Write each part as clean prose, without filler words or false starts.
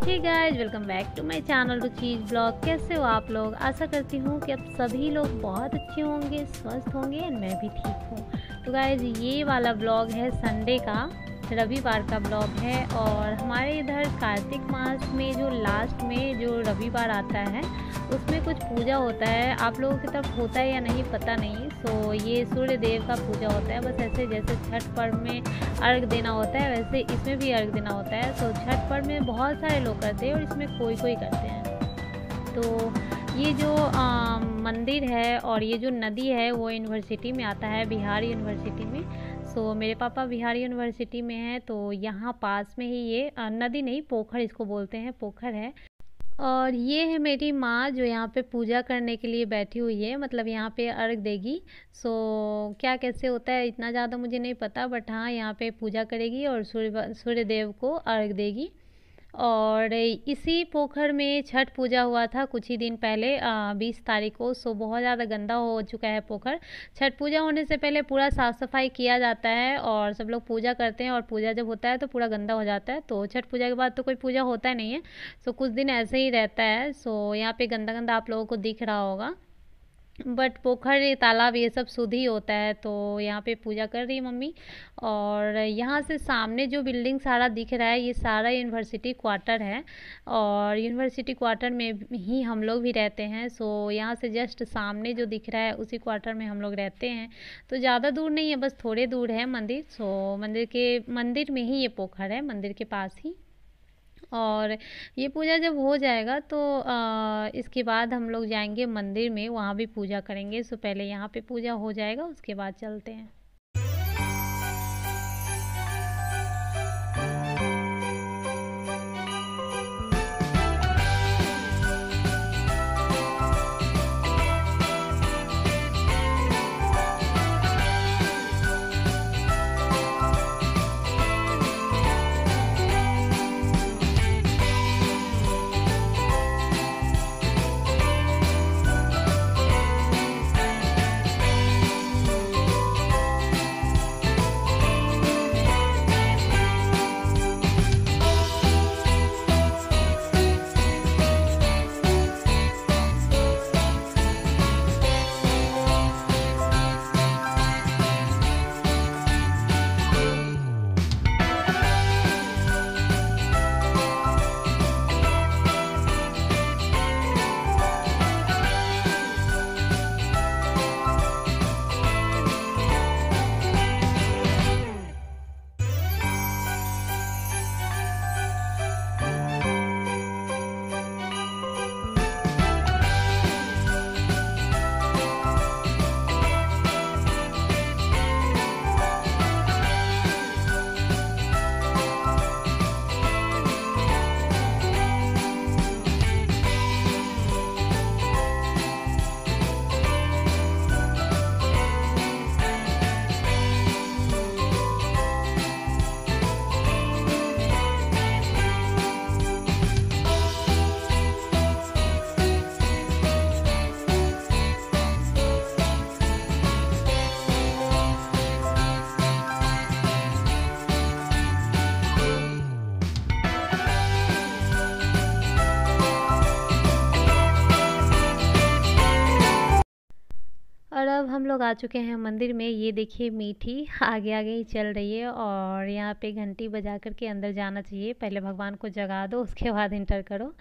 Hey guys, welcome back to my channel Ruchi's blog. कैसे हो आप लोग? आशा करती हूँ कि अब सभी लोग बहुत अच्छे होंगे, स्वस्थ होंगे एंड मैं भी ठीक हूँ। तो गाइस, ये वाला ब्लॉग है संडे का, रविवार का ब्लॉग है। और हमारे इधर कार्तिक मास में जो लास्ट में जो रविवार आता है उसमें कुछ पूजा होता है। आप लोगों की तरफ होता है या नहीं पता नहीं। सो ये सूर्य देव का पूजा होता है। बस ऐसे जैसे छठ पर्व में अर्घ देना होता है वैसे इसमें भी अर्घ देना होता है। तो छठ पर्व में बहुत सारे लोग करते हैं और इसमें कोई कोई करते हैं। तो ये जो मंदिर है और ये जो नदी है वो यूनिवर्सिटी में आता है, बिहार यूनिवर्सिटी में। सो मेरे पापा बिहार यूनिवर्सिटी में हैं, तो यहाँ पास में ही ये नदी नहीं, पोखर इसको बोलते हैं, पोखर है। और ये है मेरी माँ जो यहाँ पे पूजा करने के लिए बैठी हुई है, मतलब यहाँ पे अर्घ देगी। सो क्या कैसे होता है इतना ज़्यादा मुझे नहीं पता, बट हाँ यहाँ पे पूजा करेगी और सूर्य देव को अर्घ देगी। और इसी पोखर में छठ पूजा हुआ था कुछ ही दिन पहले, 20 तारीख को। सो बहुत ज़्यादा गंदा हो चुका है पोखर। छठ पूजा होने से पहले पूरा साफ़ सफाई किया जाता है और सब लोग पूजा करते हैं, और पूजा जब होता है तो पूरा गंदा हो जाता है। तो छठ पूजा के बाद तो कोई पूजा होता नहीं है। सो कुछ दिन ऐसे ही रहता है। सो यहाँ पे गंदा गंदा आप लोगों को दिख रहा होगा, बट पोखर तालाब ये सब शुद्ध ही होता है। तो यहाँ पे पूजा कर रही है मम्मी। और यहाँ से सामने जो बिल्डिंग सारा दिख रहा है ये सारा यूनिवर्सिटी क्वार्टर है, और यूनिवर्सिटी क्वार्टर में ही हम लोग भी रहते हैं। सो यहाँ से जस्ट सामने जो दिख रहा है उसी क्वार्टर में हम लोग रहते हैं। तो ज़्यादा दूर नहीं है, बस थोड़े दूर है मंदिर। सो मंदिर में ही ये पोखर है, मंदिर के पास ही। और ये पूजा जब हो जाएगा तो इसके बाद हम लोग जाएंगे मंदिर में, वहाँ भी पूजा करेंगे। सो पहले यहाँ पे पूजा हो जाएगा, उसके बाद चलते हैं। और अब हम लोग आ चुके हैं मंदिर में। ये देखिए मीठी आगे आगे ही चल रही है, और यहाँ पे घंटी बजा करके अंदर जाना चाहिए। पहले भगवान को जगा दो, उसके बाद इंटर करो,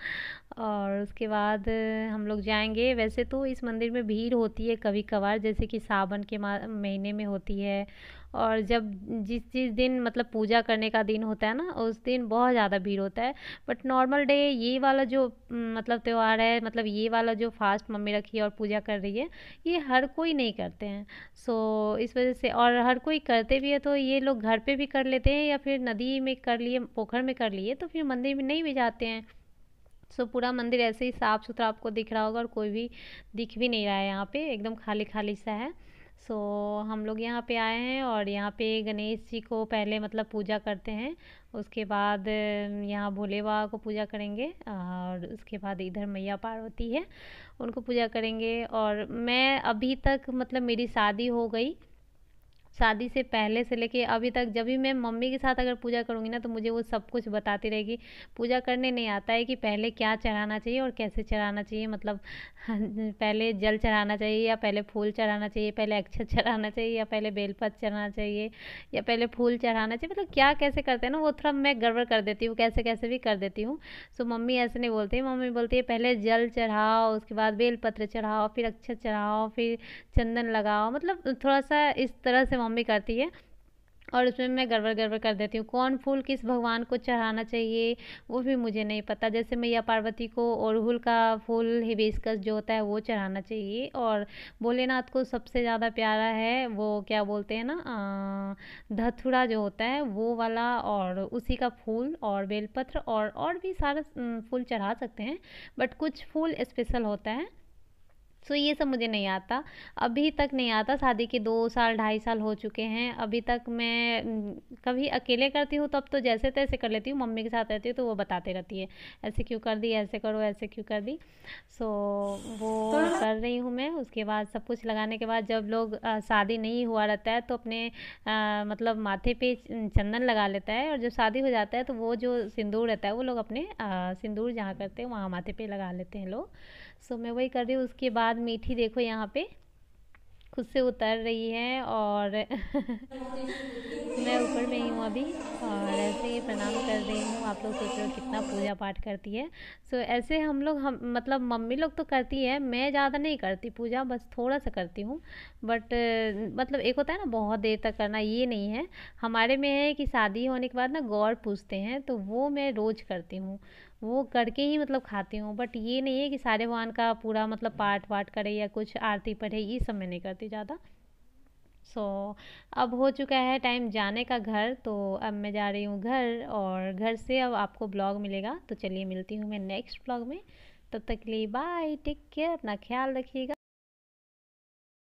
और उसके बाद हम लोग जाएंगे। वैसे तो इस मंदिर में भीड़ होती है कभी कभार, जैसे कि सावन के महीने में होती है, और जब जिस दिन मतलब पूजा करने का दिन होता है ना, उस दिन बहुत ज़्यादा भीड़ होता है। बट नॉर्मल डे ये वाला जो मतलब त्यौहार है, मतलब ये वाला जो फास्ट मम्मी रखी है और पूजा कर रही है, ये हर कोई नहीं करते हैं। सो इस वजह से, और हर कोई करते भी है तो ये लोग घर पे भी कर लेते हैं, या फिर नदी में कर लिए, पोखर में कर लिए, तो फिर मंदिर में नहीं भी जाते हैं। सो पूरा मंदिर ऐसे ही साफ़ सुथरा आपको दिख रहा होगा, और कोई भी दिख भी नहीं रहा है यहाँ पे, एकदम खाली खाली सा है। सो हम लोग यहाँ पे आए हैं, और यहाँ पे गणेश जी को पहले मतलब पूजा करते हैं। उसके बाद यहाँ भोले बाबा को पूजा करेंगे, और उसके बाद इधर मैया पार्वती है, उनको पूजा करेंगे। और मैं अभी तक मतलब मेरी शादी हो गई शादी से पहले से लेके अभी तक जब भी मैं मम्मी के साथ अगर पूजा करूँगी ना, तो मुझे वो सब कुछ बताती रहेगी। पूजा करने नहीं आता है कि पहले क्या चढ़ाना चाहिए और कैसे चढ़ाना चाहिए, मतलब पहले जल चढ़ाना चाहिए या पहले फूल चढ़ाना चाहिए, पहले अक्षत चढ़ाना चाहिए या पहले बेलपत्र चढ़ाना चाहिए या पहले फूल चढ़ाना चाहिए, मतलब क्या कैसे करते हैं ना, वो थोड़ा मैं गड़बड़ कर देती हूँ, कैसे कैसे भी कर देती हूँ। सो मम्मी ऐसे नहीं बोलती, मम्मी बोलती है पहले जल चढ़ाओ, उसके बाद बेलपत्र चढ़ाओ, फिर अक्षत चढ़ाओ, फिर चंदन लगाओ, मतलब थोड़ा सा इस तरह से मम्मी करती है। और उसमें मैं गड़बड़ गड़बड़ कर देती हूँ, कौन फूल किस भगवान को चढ़ाना चाहिए वो भी मुझे नहीं पता। जैसे मैया पार्वती को अड़हुल का फूल हिबिस्कस जो होता है वो चढ़ाना चाहिए, और भोलेनाथ को सबसे ज़्यादा प्यारा है वो क्या बोलते हैं ना, धतूरा जो होता है वो वाला, और उसी का फूल और बेलपत्र और भी सारा फूल चढ़ा सकते हैं, बट कुछ फूल स्पेशल होता है। सो ये सब मुझे नहीं आता, अभी तक नहीं आता। शादी के 2 साल 2.5 साल हो चुके हैं, अभी तक मैं कभी अकेले करती हूँ तब तो जैसे तैसे कर लेती हूँ, मम्मी के साथ रहती हूँ तो वो बताते रहती है ऐसे क्यों कर दी, ऐसे करो, ऐसे क्यों कर दी। सो वो कर रही हूँ मैं। उसके बाद सब कुछ लगाने के बाद जब लोग शादी नहीं हुआ रहता है तो अपने मतलब माथे पे चंदन लगा लेता है, और जब शादी हो जाता है तो वो जो सिंदूर रहता है वो लोग अपने सिंदूर जहाँ करते हैं वहाँ माथे पे लगा लेते हैं लोग। सो मैं वही कर रही हूँ। उसके बाद मीठी देखो यहाँ पे खुद से उतर रही है, और मैं ऊपर में ही हूँ अभी, और ऐसे ही प्रणाम कर रही हूँ। आप लोग सोच रहे हो कितना पूजा पाठ करती है। सो ऐसे हम मतलब मम्मी लोग तो करती है, मैं ज़्यादा नहीं करती पूजा, बस थोड़ा सा करती हूँ। बट मतलब एक होता है ना बहुत देर तक करना, ये नहीं है। हमारे में है कि शादी होने के बाद ना गौर पूजते हैं, तो वो मैं रोज़ करती हूँ, वो करके ही मतलब खाती हूँ। बट ये नहीं है कि सारे भगवान का पूरा मतलब पाठ वाठ करे या कुछ आरती पढ़े, ये सब मैं नहीं करती ज़्यादा। सो अब हो चुका है टाइम जाने का घर, तो अब मैं जा रही हूँ घर, और घर से अब आपको ब्लॉग मिलेगा। तो चलिए मिलती हूँ मैं नेक्स्ट ब्लॉग में, तब तक के लिए बाय, टेक केयर, अपना ख्याल रखिएगा।